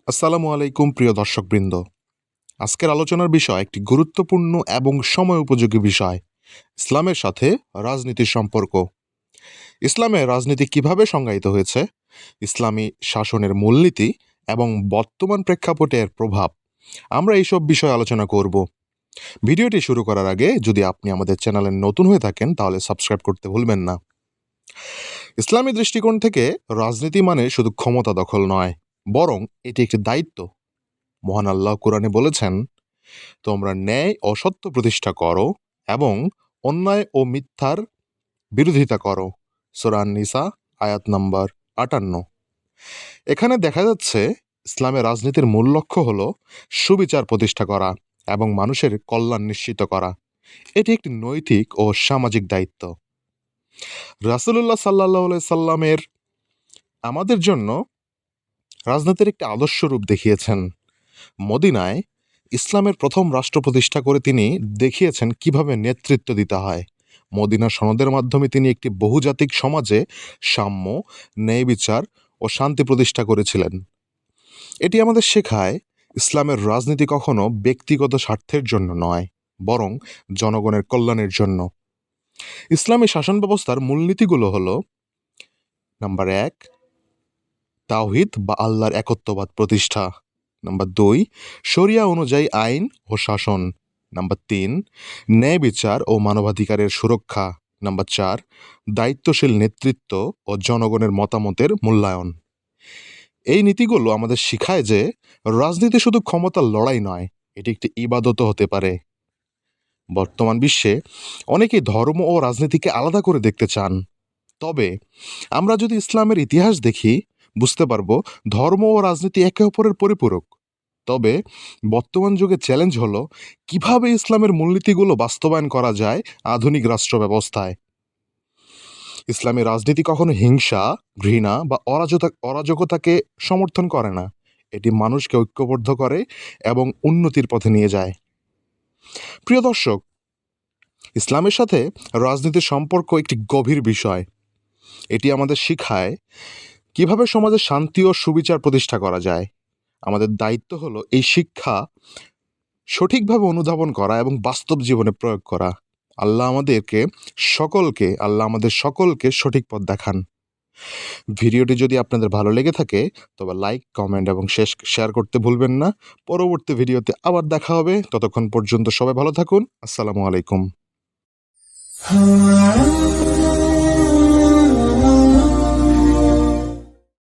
আসসালামু আলাইকুম প্রিয় দর্শকবৃন্দ। আজকের আলোচনার বিষয় একটি গুরুত্বপূর্ণ এবং সময় উপযোগী বিষয়, ইসলামের সাথে রাজনীতির সম্পর্ক। ইসলামে রাজনীতি কিভাবে সংজ্ঞায়িত হয়েছে, ইসলামী শাসনের মূলনীতি এবং বর্তমান প্রেক্ষাপটে এর প্রভাব, আমরা এইসব বিষয়ে আলোচনা করব। ভিডিওটি শুরু করার আগে যদি আপনি আমাদের চ্যানেলে নতুন হয়ে থাকেন তাহলে সাবস্ক্রাইব করতে ভুলবেন না। ইসলামী দৃষ্টিকোণ থেকে রাজনীতি মানে শুধু ক্ষমতা দখল নয়, বরং এটি একটি দায়িত্ব। মহান আল্লাহ কোরআনে বলেছেন, তোমরা ন্যায় ও সত্য প্রতিষ্ঠা করো এবং অন্যায় ও মিথ্যার বিরোধিতা করো। সূরা আন-নিসা আয়াত নম্বর ৫৮। এখানে দেখা যাচ্ছে ইসলামের রাজনীতির মূল লক্ষ্য হল সুবিচার প্রতিষ্ঠা করা এবং মানুষের কল্যাণ নিশ্চিত করা। এটি একটি নৈতিক ও সামাজিক দায়িত্ব। রাসূলুল্লাহ সাল্লাল্লাহু আলাইহি সাল্লামের আমাদের জন্য রাজনীতির একটি আদর্শ রূপ দেখিয়েছেন। মদিনায় ইসলামের প্রথম রাষ্ট্র প্রতিষ্ঠা করে তিনি দেখিয়েছেন কিভাবে নেতৃত্ব দিতে হয়। মদিনা সনদের মাধ্যমে তিনি একটি বহুজাতিক সমাজে সাম্য, ন্যায় বিচার ও শান্তি প্রতিষ্ঠা করেছিলেন। এটি আমাদের শেখায় ইসলামের রাজনীতি কখনো ব্যক্তিগত স্বার্থের জন্য নয়, বরং জনগণের কল্যাণের জন্য। ইসলামী শাসন ব্যবস্থার মূলনীতিগুলো হলো: নাম্বার ১, তাওহীদ বা আল্লাহর একত্ববাদ প্রতিষ্ঠা। নাম্বার ২, শরিয়া অনুযায়ী আইন ও শাসন। নাম্বার ৩, ন্যায় বিচার ও মানবাধিকারের সুরক্ষা। নাম্বার ৪, দায়িত্বশীল নেতৃত্ব ও জনগণের মতামতের মূল্যায়ন। এই নীতিগুলো আমাদের শিখায় যে রাজনীতি শুধু ক্ষমতার লড়াই নয়, এটি একটি ইবাদতও হতে পারে। বর্তমান বিশ্বে অনেকেই ধর্ম ও রাজনীতিকে আলাদা করে দেখতে চান, তবে আমরা যদি ইসলামের ইতিহাস দেখি বুঝতে পারব ধর্ম ও রাজনীতি একে অপরের পরিপূরক। তবে বর্তমান যুগে চ্যালেঞ্জ হলো কিভাবে ইসলামের মূলনীতিগুলো বাস্তবায়ন করা যায় আধুনিক রাষ্ট্র ব্যবস্থায়। ইসলামী রাজনীতি কখনো হিংসা, ঘৃণা বা অরাজকতাকে সমর্থন করে না। এটি মানুষকে ঐক্যবদ্ধ করে এবং উন্নতির পথে নিয়ে যায়। প্রিয় দর্শক, ইসলামের সাথে রাজনীতির সম্পর্ক একটি গভীর বিষয়। এটি আমাদের শিখায় কিভাবে সমাজে শান্তি ও সুবিচার প্রতিষ্ঠা করা যায়। আমাদের দায়িত্ব হলো এই শিক্ষা সঠিকভাবে অনুধাবন করা এবং বাস্তব জীবনে প্রয়োগ করা। আল্লাহ আমাদের সকলকে সঠিক পথ দেখান। ভিডিওটি যদি আপনাদের ভালো লেগে থাকে তবে লাইক, কমেন্ট এবং শেয়ার করতে ভুলবেন না। পরবর্তী ভিডিওতে আবার দেখা হবে। ততক্ষণ পর্যন্ত সবাই ভালো থাকুন। আসসালামু আলাইকুম।